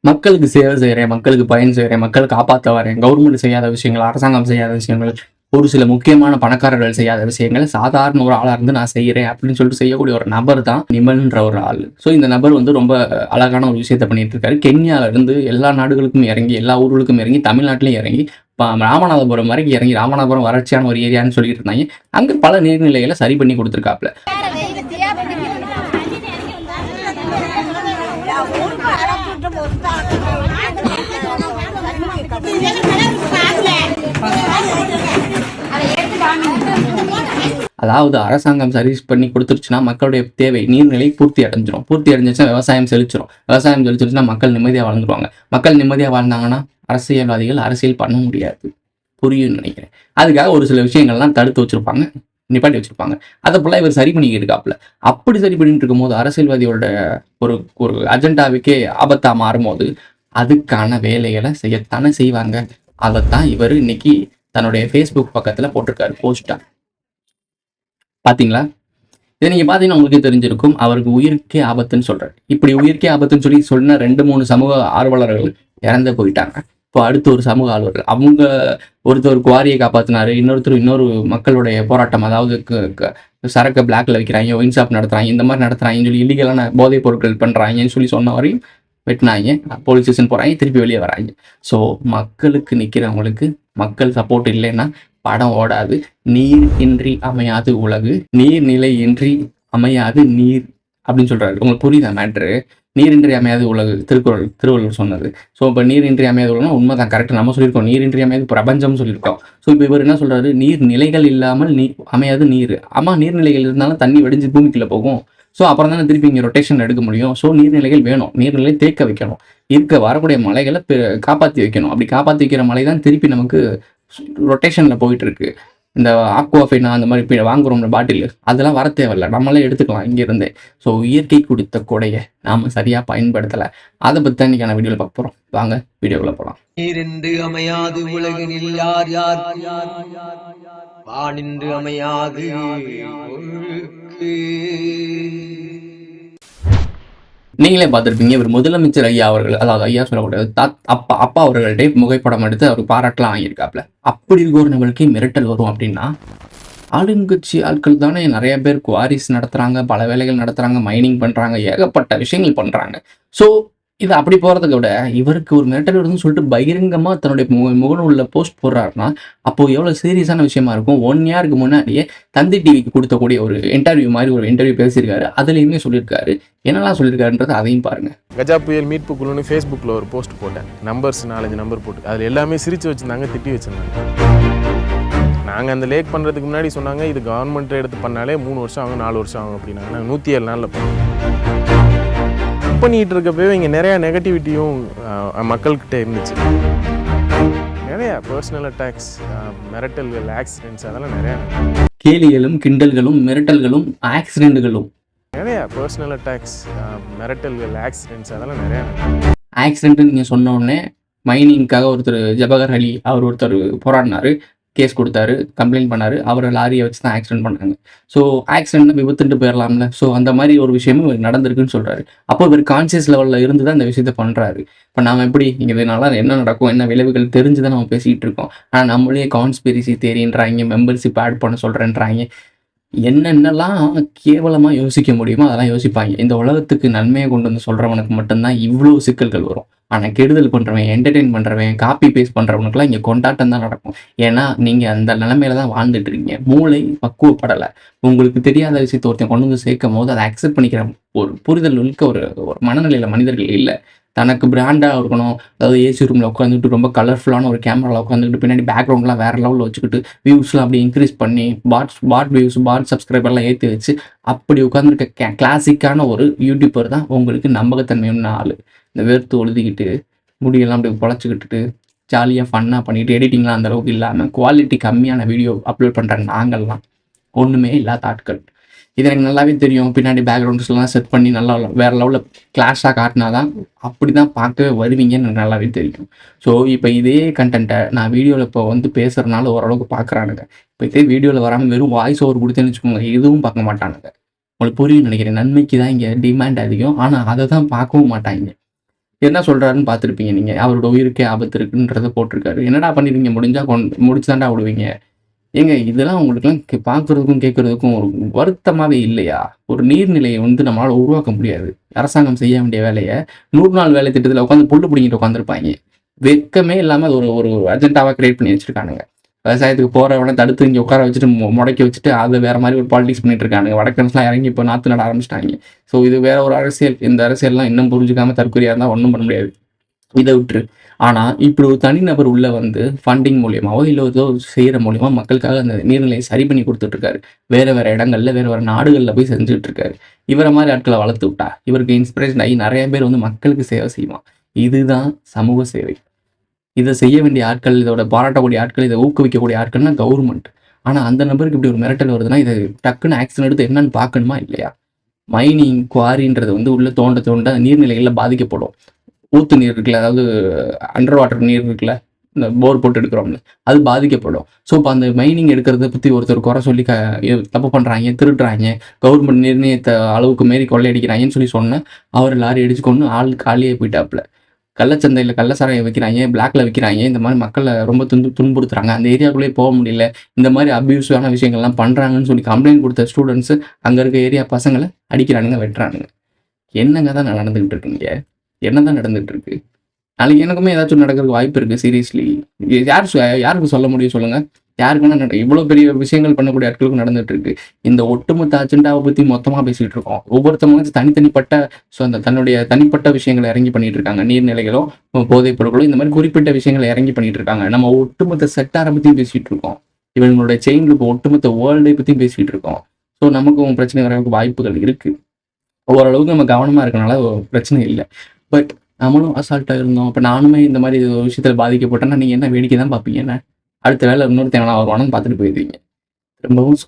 மக்களுக்கு சேவை செய்றேன், மக்களுக்கு பயன் செய்றேன், மக்கள காப்பாத்த வரேன். கவர்மெண்ட் செய்யாத விஷயங்கள், அரசாங்கம் செய்யாத விஷயங்கள், ஒரு சில முக்கியமான பணக்காரர்கள் செய்யாத விஷயங்கள சாதாரண ஒரு ஆளா இருந்து நான் செய்றேன் அப்படின்னு சொல்லிட்டு செய்யக்கூடிய ஒரு நபர் தான் நிமல்ன்ற ஒரு ஆளு. ஸோ இந்த நபர் வந்து ரொம்ப அழகான ஒரு விஷயத்த பண்ணிட்டு இருக்காரு. கென்யால இருந்து எல்லா நாடுகளுக்கும் இறங்கி, எல்லா ஊர்களுக்கும் இறங்கி, தமிழ்நாட்டிலயும் இறங்கி, ராமநாதபுரம் வரைக்கும் இறங்கி, ராமநாதபுரம் வறட்சியான ஒரு ஏரியான்னு சொல்லிட்டு இருந்தாங்க. அங்க பல நீர்நிலைகள சரி பண்ணி குடுத்துருக்காப்ல. அதாவது அரசாங்கம் சர்வீஸ் பண்ணி கொடுத்துருச்சுன்னா மக்களுடைய தேவை நீர்நிலை பூர்த்தி அடைஞ்சிரும். பூர்த்தி அடைஞ்சிச்சுன்னா விவசாயம் செழிச்சிரும். விவசாயம் செழிச்சிருச்சுன்னா மக்கள் நிம்மதியா வாழ்ந்துருவாங்க. மக்கள் நிம்மதியா வாழ்ந்தாங்கன்னா அரசியல்வாதிகள் அரசியல் பண்ண முடியாது. புரியும்னு நினைக்கிறேன். அதுக்காக ஒரு சில விஷயங்கள்லாம் தடுத்து வச்சிருப்பாங்க, நிப்பாட்டி வச்சிருப்பாங்க. அதை போல இவர் சரி பண்ணிக்கிட்டு இருக்காப்புல. அப்படி சரி பண்ணிட்டு இருக்கும்போது அரசியல்வாதியோட ஒரு ஒரு அஜெண்டாவுக்கே ஆபத்தா மாறும்போது அதுக்கான வேலைகளை செய்யத்தானே செய்வாங்க. அதைத்தான் இவர் இன்னைக்கு தன்னுடைய ஃபேஸ்புக் பக்கத்துல போட்டிருக்காரு போஸ்டா. பாத்தீங்களா? இதை நீங்க பாத்தீங்கன்னா உங்களுக்கு தெரிஞ்சிருக்கும். அவருக்கு உயிருக்கே ஆபத்துன்னு சொல்றாரு. இப்படி உயிருக்கே ஆபத்துன்னு சொல்லி சொன்ன 2-3 சமூக ஆர்வலர்கள் இறந்து போயிட்டாங்க. இப்போ அடுத்து ஒரு சமூக ஆர்வலர் அவங்க ஒருத்தர் குவாரியை காப்பாத்தினாரு, இன்னொருத்தர் இன்னொரு மக்களுடைய போராட்டம், அதாவது சரக்கு பிளாக்ல விற்கிறாங்க, ஒயின் ஷாப் நடத்துறாங்க, இந்த மாதிரி நடத்துறாங்கன்னு சொல்லி இல்லீகலான போதைப் பொருட்கள் பண்றாங்கன்னு சொல்லி சொன்ன வரையும் வெட்டினாங்க, போலீஸ் ஸ்டேஷன் போறாங்க, திருப்பி வெளியே வராங்க. ஸோ மக்களுக்கு நிற்கிறவங்களுக்கு மக்கள் சப்போர்ட் இல்லைன்னா படம் ஓடாது. நீர் இன்றி அமையாது உலகு, நீர்நிலை இன்றி அமையாது நீர் அப்படின்னு சொல்றாரு. உங்களுக்கு புரியுதா மேட்ரு? நீரின்றி அமையாது உலகு திருவள்ளுவர் சொன்னது. ஸோ இப்போ நீரின்றி அமையாது உலகம் உண்மைதான், கரெக்டாக நம்ம சொல்லியிருக்கோம். நீரின்றி அமையாது பிரபஞ்சம் சொல்லியிருக்கோம். ஸோ இப்போ இவர் என்ன சொல்றாரு? நீர்நிலைகள் இல்லாமல் அமையாது நீர். ஆமா, நீர்நிலைகள் இருந்தாலும் தண்ணி வெடிஞ்சு பூமிக்குள்ள போகும். ஸோ அப்புறம் தானே திருப்பி இங்கே ரொட்டேஷன் எடுக்க முடியும். ஸோ நீர்நிலைகள் வேணும், நீர்நிலை தேக்க வைக்கணும், வரக்கூடிய மலைகளை காப்பாற்றி வைக்கணும். அப்படி காப்பாற்றி வைக்கிற மலை தான் திருப்பி நமக்கு ரொட்டேஷனில் போயிட்டு இருக்கு. இந்த ஆக்வாஃபைனா அந்த மாதிரி வாங்குறோம் பாட்டில், அதெல்லாம் வர தேவையில்ல, நம்மளே எடுத்துக்கலாம் இங்கிருந்தே. ஸோ இயற்கை கொடுத்த கொடையை நாம் சரியாக பயன்படுத்தலை. அதை பற்றி தான் இன்னைக்கான வீடியோவில் பார்க்க போகிறோம். வாங்க வீடியோக்குள்ள போகலாம். நீரென்று அமையாது உலகினில் யார் யார் வானின்று அமையாது. நீங்களே பார்த்துருப்பீங்க, இவர் முதலமைச்சர் ஐயா அவர்கள், அதாவது ஐயா சொல்லக்கூடாது, அப்பா அவர்கள்ட்ட புகைப்படம் எடுத்து அவருக்கு பாராட்டலாம் வாங்கியிருக்காப்ல. அப்படி இருக்க ஒரு நபருக்கு மிரட்டல் வரும் அப்படின்னா, ஆளுங்கட்சி ஆட்கள் தானே நிறைய பேர் குவாரிஸ் நடத்துறாங்க, பல வேலைகள் நடத்துறாங்க, மைனிங் பண்றாங்க, ஏகப்பட்ட விஷயங்கள் பண்றாங்க. ஸோ இது அப்படி போறதுக்கு விட இவருக்கு ஒரு மிரட்டல் வருதுன்னு சொல்லிட்டு பகிரங்கமா தன்னுடைய முகநூல்ல போஸ்ட் போடுறாருன்னா அப்போ எவ்வளவு சீரியஸான விஷயமா இருக்கும். 1 இயருக்கு முன்னாடியே தந்தி டிவிக்கு கொடுத்தக்கூடிய ஒரு இன்டர்வியூ மாதிரி ஒரு இன்டர்வியூ பேசியிருக்காரு. அதுலயுமே சொல்லியிருக்காரு. என்னெல்லாம் சொல்லியிருக்காருன்றது அதையும் பாருங்க. கஜா புயல் மீட்பு குழுன்னு ஃபேஸ்புக்கில் ஒரு போஸ்ட் போட்டேன். நம்பர்ஸ் 4-5 நம்பர் போட்டு அதில் எல்லாமே சிரிச்சு வச்சுருந்தாங்க, திட்டி வச்சுருந்தாங்க. நாங்கள் அந்த லேக் பண்ணுறதுக்கு முன்னாடி சொன்னாங்க இது கவர்மெண்ட் எடுத்து பண்ணாலே 3 வருஷம் ஆகும், 4 வருஷம் ஆகும் அப்படின்னாங்க. நாங்கள் 107 நாளில் பண்ணோம். பண்ணிகிட்டு இருக்கப்பவே இங்கே நிறையா நெகட்டிவிட்டியும் மக்கள்கிட்ட இருந்துச்சு. நிறையா பர்சனல் அட்டாக்ஸ், மிரட்டல்கள், ஆக்சிடென்ட்ஸ், அதெல்லாம் நிறையா கேலிகளும் கிண்டல்களும் மிரட்டல்களும் ஆக்சிடென்ட்களும் நிறையா பர்சனல் அட்டாக்ஸ், மிரட்டல்கள், ஆக்சிடென்ட்ஸ், அதெல்லாம் நிறையா. ஆக்சிடென்ட் நீங்கள் சொன்ன உடனே மைனிங்காக ஒருத்தர் ஜபகர் அலி அவர் ஒருத்தர் போராடினாரு, கேஸ் கொடுத்தாரு, கம்ப்ளைண்ட் பண்ணாரு. அவரை லாரியை வச்சு தான் ஆக்சிடென்ட் பண்ணாங்க. ஸோ ஆக்சிடென்ட்னா விபத்துட்டு போயிடலாம்ல. ஸோ அந்த மாதிரி ஒரு விஷயமும் நடந்திருக்குன்னு சொல்றாரு. அப்போ இவர் கான்சியஸ் லெவலில் இருந்து தான் இந்த விஷயத்த பண்றாரு. இப்போ நாம எப்படி இதனால என்ன நடக்கும், என்ன விளைவுகள் தெரிஞ்சு தான் நம்ம பேசிக்கிட்டு இருக்கோம். ஆனால் நம்மளே கான்ஸ்பிரசி தேரின்றாங்க, மெம்பர்ஷிப் ஆட் பண்ண சொல்றேன்றாங்க, என்னென்னலாம் கேவலமாக யோசிக்க முடியுமோ அதெல்லாம் யோசிப்பாங்க. இந்த உலகத்துக்கு நன்மையை கொண்டு வந்து சொல்கிறவனுக்கு மட்டும்தான் இவ்வளோ சிக்கல்கள் வரும். ஆனால் கெடுதல் பண்ணுறவன், என்டர்டெயின் பண்ணுறவன், காப்பி பேஸ்ட் பண்ணுறவனுக்குலாம் இங்கே கொண்டாட்டம் தான் நடக்கும். ஏன்னா நீங்கள் அந்த நிலைமையில தான் வாழ்ந்துட்டு இருக்கீங்க. மூளை பக்குவப்படலை. உங்களுக்கு தெரியாத விஷயத்தை ஒருத்தன் கொண்டு வந்து சேர்க்கும் போது அதை அக்செப்ட் பண்ணிக்கிற ஒரு புரிதல் இருக்க ஒரு மனநிலையில் மனிதர்கள் இல்லை. தனக்கு பிராண்டாக இருக்கணும், அதாவது ஏசி ரூமில் உட்காந்துட்டு ரொம்ப கலர்ஃபுல்லான ஒரு கேமராவில் உட்காந்துக்கிட்டு பின்னாடி பேக்ரவுண்ட்லாம் வேறு லெவலில் வச்சுக்கிட்டு வியூஸ்லாம் அப்படி இன்க்ரீஸ் பண்ணி பாட் வியூஸ், பாட் சப்ஸ்கிரைபர்லாம் ஏற்றி வச்சு அப்படி உட்காந்துருக்க கிளாசிக்கான ஒரு யூடியூபர் தான் உங்களுக்கு நம்பகத்தன்மையான ஆள். இந்த வேர்த்து ஒழுதிக்கிட்டு முடியெல்லாம் அப்படி பொழைச்சிக்கிட்டு ஜாலியாக ஃபன்னாக பண்ணிவிட்டு எடிட்டிங்லாம் அந்தளவுக்கு இல்லாமல் குவாலிட்டி கம்மியான வீடியோ அப்லோட் பண்ணுற நாங்கள்லாம் ஒன்றுமே இல்லாத ஆட்கள். இது எனக்கு நல்லாவே தெரியும். பின்னாடி பேக்ரவுண்ட்ஸ்லாம் செட் பண்ணி நல்லா வேறு லெவலில் கிளாஷாக காட்டினா தான் அப்படி தான் பார்க்கவே வருவீங்கன்னு எனக்கு நல்லாவே தெரியும். ஸோ இப்போ இதே கண்டென்ட்டை நான் வீடியோவில் இப்போ வந்து பேசுகிறனால ஓரளவுக்கு பார்க்குறானுங்க. இப்போ இதே வீடியோவில் வராமல் வெறும் வாய்ஸ் ஓவர் கொடுத்தேன்னு வச்சுக்கோங்க, எதுவும் பார்க்க மாட்டானுங்க. உங்களுக்கு புரியும் நினைக்கிறேன். நன்மைக்கு தான் இங்கே டிமாண்ட் அதிகம், ஆனால் அதை தான் பார்க்கவும் மாட்டாங்க. என்ன சொல்றாருன்னு பார்த்துருப்பீங்க நீங்க. அவரோட உயிருக்கே ஆபத்து இருக்குன்றத போட்டிருக்காரு. என்னடா பண்ணிருவீங்க? முடிஞ்சா முடிச்சு தான்டா விடுவீங்க. ஏங்க இதெல்லாம் உங்களுக்கெல்லாம் பார்க்குறதுக்கும், கேட்கறதுக்கும் ஒரு வருத்தமாவே இல்லையா? ஒரு நீர்நிலைய நம்மளால உருவாக்க முடியாது. அரசாங்கம் செய்ய வேண்டிய வேலைய 100 நாள் வேலை திட்டத்துல உட்காந்து புல்லு புடுங்கிட்டு உட்காந்துருப்பாய்ங்க. வெட்கமே இல்லாம அது ஒரு ஒரு அஜெண்டாவா கிரியேட் பண்ணி வச்சிருக்கானுங்க. விவசாயத்துக்கு போறவன தடுத்து இங்க உட்கார வச்சுட்டு முடக்கி வச்சுட்டு அத வேற மாரி ஒரு பாலிடிக்ஸ் பண்ணிட்டு இருக்கானுங்க. வடக்கன்ஸ்லாம் இறங்கி இப்போ நாத்து நட ஆரம்பிச்சுட்டாய்ங்க. ஸோ இது வேற ஒரு அரசியல். இந்த அரசியல்லாம் இன்னும் புரிஞ்சுக்காம தற்குறியா இருந்தா ஒண்ணும் பண்ண முடியாது. இத விட்டுரு. ஆனா, இப்படி ஒரு தனிநபர் உள்ள வந்து ஃபண்டிங் மூலியமாவோ, இல்ல ஏதோ செய்ற மூலியமா மக்களுக்காக அந்த நீர்நிலைய சரி பண்ணி குடுத்துட்டு இருக்காரு. வேற வேற இடங்கள்ல, வேற வேற நாடுகள்ல போய் செஞ்சுட்டு இருக்காரு. இவர மாரி ஆட்கள வளர்த்து விட்டா, இவருக்கு இன்ஸ்பிரேஷன் ஆகி நெறைய பேர் மக்களுக்கு சேவை செய்வான். இதுதான் சமூக சேவை. இத செய்ய வேண்டிய ஆட்கள், இதோட பாராட்டக்கூடிய ஆட்கள், இத ஊக்குவிக்கக்கூடிய ஆட்கள்னா கவர்மெண்ட். ஆனா, அந்த நபருக்கு இப்படி ஒரு மிரட்டல் வருதுன்னா, இத டக்குன்னு ஆக்ஷன் எடுத்து என்னன்னு பார்க்கணுமா இல்லையா? மைனிங், குவாரின்றது உள்ள தோண்ட தோண்ட நீர்நிலைகள்ல பாதிக்கப்படும். ஊத்து நீர் இருக்குல்ல, அதாவது அண்டர் வாட்டர் நீர் இருக்குல்ல, இந்த போர் போட்டு எடுக்கிறோம்ல, அது பாதிக்கப்படும். ஸோ, இப்போ அந்த மைனிங் எடுக்கிறத பத்தி ஒருத்தர் குறை சொல்லி தப்பு பண்றாய்ங்க, திருடுறாய்ங்க, கவர்மெண்ட் நிர்ணயித்த அளவுக்கு மீறி கொள்ளையடிக்கிறாய்ங்கன்னு சொன்னா, அவர் லாரி அடிச்சு கொன்னு ஆள் காலியாகி போயிட்டாப்புல. கள்ளச்சந்தையில கள்ள சாராயம் விக்கிறாய்ங்க, பிளாக்ல விக்கிறாய்ங்க. இந்த மாரி மக்கள ரொம்ப துன்புறுத்துறாங்க. அந்த ஏரியாக்குள்ளேயே போக முடியல. இந்த மாரி அப்யூசிவான விஷயங்கள்லாம் பண்றாங்கன்னு சொல்லி கம்ப்ளைண்ட் குடுத்த ஸ்டூடண்ட்ஸ் அங்க இருக்க ஏரியா பசங்கள அடிக்கிறானுங்க, வெட்டுறானுங்க. என்னங்க தான் நடந்துகிட்டு இருக்கு இங்க? என்னதான் நடந்துட்டு இருக்கு? நாளைக்கு எனக்குமே ஏதாச்சும் நடக்கிறதுக்கு வாய்ப்பு இருக்கு. சீரியஸ்லி. யாருக்கு சொல்ல முடியும் சொல்லுங்க? யாருக்கு வேணா இவ்வளோ பெரிய விஷயங்கள் பண்ணக்கூடிய ஆட்களுக்கும் நடந்துட்டு இருக்கு. இந்த ஒட்டுமொத்த அஜெண்டாவ பத்தி மொத்தமா பேசிட்டு இருக்கோம். ஒவ்வொருத்தவங்களும் தனித்தனிப்பட்ட அந்த தன்னுடைய தனிப்பட்ட விஷயங்கள இறங்கி பண்ணிட்டு இருக்காங்க. நீர்நிலைகளோ, போதைப் பொருட்களோ இந்த மாரி குறிப்பிட்ட விஷயங்கள இறங்கி பண்ணிட்டு இருக்காங்க. நம்ம ஒட்டுமொத்த செக்டார பத்தியும் பேசிட்டு இருக்கோம். இவங்களுடைய செயின் லூப் ஒட்டுமொத்த வேர்ல்டை பத்தியும் பேசிட்டு இருக்கோம். ஸோ, நமக்கும் பிரச்சனை வரதுக்கு வாய்ப்புகள் இருக்கு. ஓரளவுக்கு நம்ம கவனமா இருக்கனால பிரச்சனை இல்ல. பட் நம்மளும் அசால்ட்டா இருந்தோம். அப்ப நானுமே இந்த மாரி ஒரு விஷயத்துல பாதிக்கப்பட்டேன்னா, நீங்க என்ன வேடிக்கை தான் பார்ப்பீங்க என்ன? அடுத்த வேளை இன்னொருத்தன் எவனா வருவானான்னு பார்த்துட்டு போயிருவீங்க. திரும்பவும்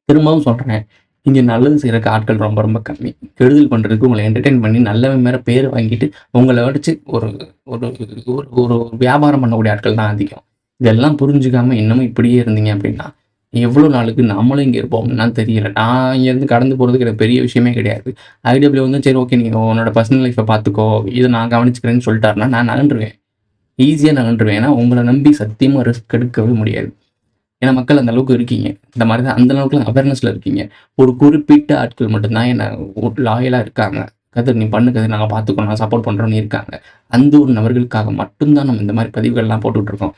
திரும்பவும் சொல்றேன். இங்க நல்லது செய்றக்கு ஆட்கள் ரொம்ப ரொம்ப கம்மி. கெடுதல் பண்றதுக்கு உங்கள என்டர்டெயின் பண்ணி நல்லவன் மேல பேர் வாங்கிட்டு, உங்கள வச்சு ஒரு ஒரு ஒரு ஒரு வியாபாரம் பண்ணக்கூடிய ஆட்கள் தான் அதிகம். இதெல்லாம் புரிஞ்சுக்காம இன்னமும் இப்படியே இருந்தீங்க அப்படின்னா, எவ்வளோ நாளுக்கு நம்மளும் இங்க இருப்போம்லாம் தெரியல. நான் இங்கேருந்து கடந்து போறதுக்கு எனக்கு பெரிய விஷயமே கிடையாது. ஐடபிள்யூ சரி ஓகே நீங்க உன்னோட பர்சனல் லைஃப்ப பார்த்துக்கோ. இத நான் கவனிச்சுக்கிறேன்னு சொல்லிட்டாருன்னா, நான் நகன்றுவேன். ஈஸியா நகன்றுவேன். ஏன்னா உங்கள நம்பி சத்தியமா ரிஸ்க் எடுக்கவே முடியாது. ஏன்னா மக்கள் அந்த அளவுக்கு இருக்கீங்க. இந்த மாரி தான் அந்த அளவுக்குலாம் அவேர்னஸ்ல இருக்கீங்க. ஒரு குறிப்பிட்ட ஆட்கள் மட்டும் தான் என்ன லாயலா இருக்காங்க. கதிர் நீ பண்ணு கதிர் நாங்க பார்த்துக்குறோம். நான் சப்போர்ட் பண்றோம்னு இருக்காங்க. அந்த ஒரு நபர்களுக்காக மட்டும் தான் நம்ம இந்த மாரி பதிவுகள்லாம் போட்டுட்டு இருக்கோம்.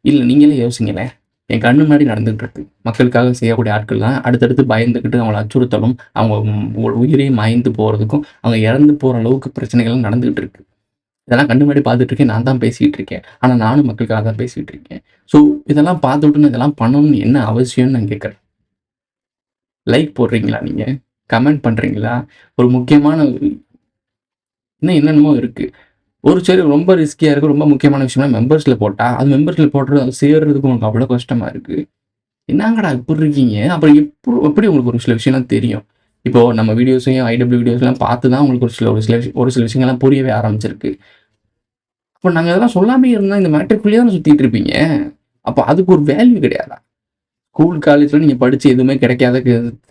இல்ல நீங்களே யோசிங்களேன். என் கண்ணு முன்னாடி நடந்துகிட்டு இருக்கு. மக்களுக்காக செய்யக்கூடிய ஆட்கள்லாம் அடுத்தடுத்து பயந்துகிட்டு அவங்கள அச்சுறுத்தலும், அவங்க உயிரே மாய்ந்து போறதுக்கும், அவங்க இறந்து போற அளவுக்கு பிரச்சனைகள் நடந்துகிட்டு இருக்கு. இதெல்லாம் கண்ணு முன்னாடி பார்த்துட்டு இருக்கேன். நான் தான் பேசிட்டு இருக்கேன். ஆனா நானும் மக்களுக்காக தான் பேசிட்டு இருக்கேன். ஸோ இதெல்லாம் பார்த்துட்டு நான் இதெல்லாம் பண்ணணும்னு என்ன அவசியம்னு நான் கேட்கிறேன். லைக் போடுறீங்களா நீங்க? கமெண்ட் பண்றீங்களா? ஒரு முக்கியமான இன்னும் என்னென்னமோ இருக்கு. ஒரு சரி ரொம்ப ரிஸ்கியா இருக்கு. ரொம்ப முக்கியமான விஷயம்னா மெம்பர்ஸ்ல போட்டா, அது மெம்பர்ஸ்ல போடுறது அது சேர்றதுக்கு உங்களுக்கு அவ்வளோ கஷ்டமா இருக்கு. என்னங்கடா இப்படி இருக்கீங்க? அப்புறம் எப்படி உங்களுக்கு ஒரு சில விஷயம்லாம் தெரியும்? இப்போ நம்ம வீடியோஸையும் ஐடபிள்யூ வீடியோஸ்லாம் பார்த்து தான் உங்களுக்கு ஒரு சில விஷயங்கள்லாம் புரியவே ஆரம்பிச்சிருக்கு. அப்ப நாங்க அதெல்லாம் சொல்லாமயே இருந்தா இந்த மேட்ரிக்குள்ளேயே தானே சுத்திட்டு இருப்பீங்க. அப்ப அதுக்கு ஒரு வேல்யூ கிடையாதா? ஸ்கூல், காலேஜ்ல நீங்க படிச்சு எதுவுமே கிடைக்காத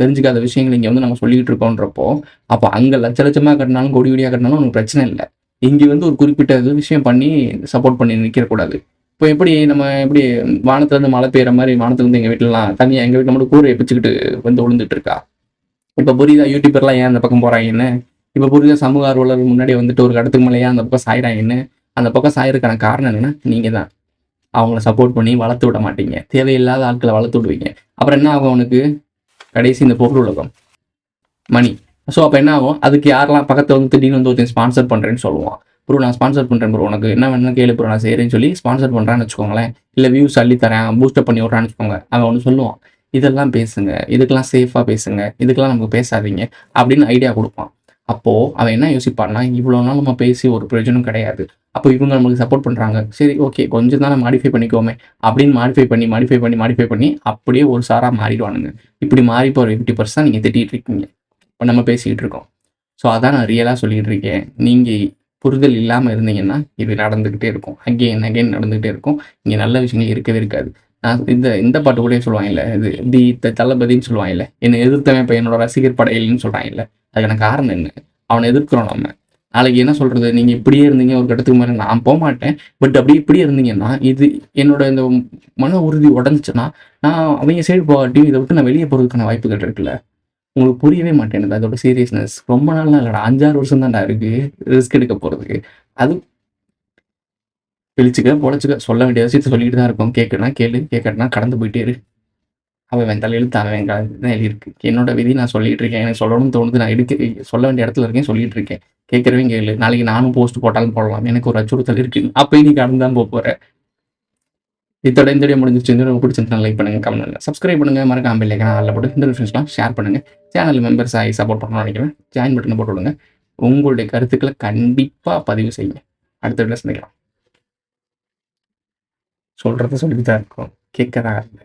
தெரிஞ்சுக்காத விஷயங்கள இங்க நாங்க சொல்லிக்கிட்டு இருக்கோன்றப்போ, அப்ப அங்க லட்ச லட்சமா கட்டினாலும், கோடி கோடியா கட்டினாலும் உனக்கு பிரச்சனை இல்ல. இங்க ஒரு குறிப்பிட்ட விஷயம் பண்ணி சப்போர்ட் பண்ணி நிக்கிறக்கூடாது. இப்போ எப்படி வானத்துலருந்து மழை பெய்ற மாரி வானத்துலருந்து எங்க வீட்லலாம் தனியா எங்க வீட்ல மட்டும் கூரைய பிச்சுக்கிட்டு விழுந்துட்டு இருக்கா? இப்ப புரியுதா யூடியூபர்லாம் ஏன் அந்த பக்கம் போறாங்கன்னு? இப்ப புரியுதா சமூக ஆர்வலர்கள் முன்னாடி ஒரு கடத்துக்கு மேல ஏன் அந்த பக்கம் சாய்றாங்கன்னு? அந்த பக்கம் சாயறதுக்கான காரணம் என்னன்னா, நீங்க தான். அவங்கள சப்போர்ட் பண்ணி வளர்த்து விட மாட்டீங்க. தேவையில்லாத ஆட்கள வளர்த்து விடுவீங்க. அப்புறம் என்ன ஆகும் அவனுக்கு? கடைசி இந்த பொருள் உலகம். மணி. ஸோ அப்ப என்ன ஆகும்? அதுக்கு யாரெல்லாம் பக்கத்துல திடீர்னு ஒருத்தன் ஸ்பான்சர் பண்றேன்னு சொல்லுவான். ப்ரோ நான் ஸ்பான்சர் பண்றேன் ப்ரோ. உனக்கு என்ன வேணும்னு கேளு ப்ரோ நான் செய்றேன்னு சொல்லி ஸ்பான்சர் பண்றான்னு வச்சுக்கோங்களேன். இல்ல வியூஸ் அள்ளி தரேன், பூஸ்டப் பண்ணி விடுறான்னு வச்சுக்கோங்க. அவன் ஒண்ணு சொல்லுவான். இதெல்லாம் பேசுங்க. இதுக்கெல்லாம் சேஃபா பேசுங்க. இதுக்கெல்லாம் நமக்கு பேசாதீங்க. அப்படின்னு ஐடியா குடுப்பான். அப்போ அவன் என்ன யோசிப்பான்னா, இவ்வளோ நாள் நம்ம பேசி ஒரு பிரயோஜனம் கிடையாது. அப்போ இவங்க நமக்கு சப்போர்ட் பண்றாங்க. சரி ஓகே கொஞ்சம் தானே மாடிஃபை பண்ணிக்கோமே அப்படின்னு மாடிஃபை பண்ணி அப்படியே ஒரு சாரா மாறிடுவானுங்க. இப்படி மாறி போற 50% நீங்க திட்டிட்டு இருக்கீங்க. இப்ப நம்ம பேசிக்கிட்டு இருக்கோம். ஸோ அதான் நான் ரியலா சொல்லிட்டு இருக்கேன். நீங்க புரிதல் இல்லாம இருந்தீங்கன்னா, இது நடந்துகிட்டே இருக்கும். அகைன் நடந்துகிட்டே இருக்கும். இங்க நல்ல விஷயங்கள் இருக்கவே இருக்காது. நான் இந்த பாட்டு கூடயே சொல்லுவாங்கல்ல, இது தளபதின்னு சொல்லுவாங்கல்ல, என்னை எதிர்த்தவன் இப்ப என்னோட ரசிகர் படையல்ன்னு சொல்றாங்கல்ல, அதுக்கான காரணம் என்ன? அவனை எதிர்க்கிறோம் நம்ம. நாளைக்கு என்ன சொல்கிறது, நீங்கள் இப்படியே இருந்தீங்க ஒரு கட்டத்துக்கு மேலே நான் போக மாட்டேன். பட் அப்படியே இப்படியே இருந்தீங்கன்னா, இது என்னோட இந்த மன உறுதி உடஞ்சிச்சுன்னா, நான் அவங்க சைடு போகாட்டியும் இதை விட்டு நான் வெளியே போகிறதுக்கான வாய்ப்புகள் இருக்குல்ல. உங்களுக்கு புரியவே மாட்டேங்குது அதோட சீரியஸ்னஸ். ரொம்ப நாள்லாம் இல்லைடா, 5-6 வருஷம் தான்டா இருக்குது ரிஸ்க் எடுக்க போகிறதுக்கு. அது பிழிச்சுக்க பொழைச்சிக்க சொல்ல வேண்டிய விஷயத்த சொல்லிட்டு தான் இருக்கோம். கேட்குனா கேளு, கேட்கறனா கடந்து போயிட்டே இரு. அவன் தலையெழுத்து அவன் தான் எழுதியிருக்கு. என்னோட விதி நான் சொல்லிட்டு இருக்கேன். எனக்கு சொல்லணும்னு தோணுது. நான் சொல்ல வேண்டிய இடத்துல இருக்கேன், சொல்லிட்டு இருக்கேன். கேட்குறவங்க கேளு. நாளைக்கு நானும் போஸ்ட் போட்டாலும் போடலாம். எனக்கு ஒரு அச்சுறுத்தல் இருக்கு. அப்பயும் நீ கடந்து தான் போற. இதோட இந்த வீடியோ முடிஞ்சிச்சு. இந்த வீடியோ பிடிச்சிருந்தா லைக் பண்ணுங்க, கமெண்ட் பண்ணுங்க, சப்ஸ்கிரைப் பண்ணுங்க, மறக்காம பெல் ஐகானை ஆல்ல போட்டு இந்த விஷயம்லாம் ஷேர் பண்ணுங்க. சேனல் மெம்பர்ஸ் ஆகி சப்போர்ட் பண்ணணும்னு நினைக்கிறேன். ஜாயின் பட்டனை போட்டு விடுங்க. உங்களுடைய கருத்துக்களை கண்டிப்பாக பதிவு செய்யுங்க. அடுத்த வீடியோவில் சந்திக்கலாம். சொல்கிறத சொல்லிட்டு தான் இருக்கோம், கேட்கறதா இல்லை.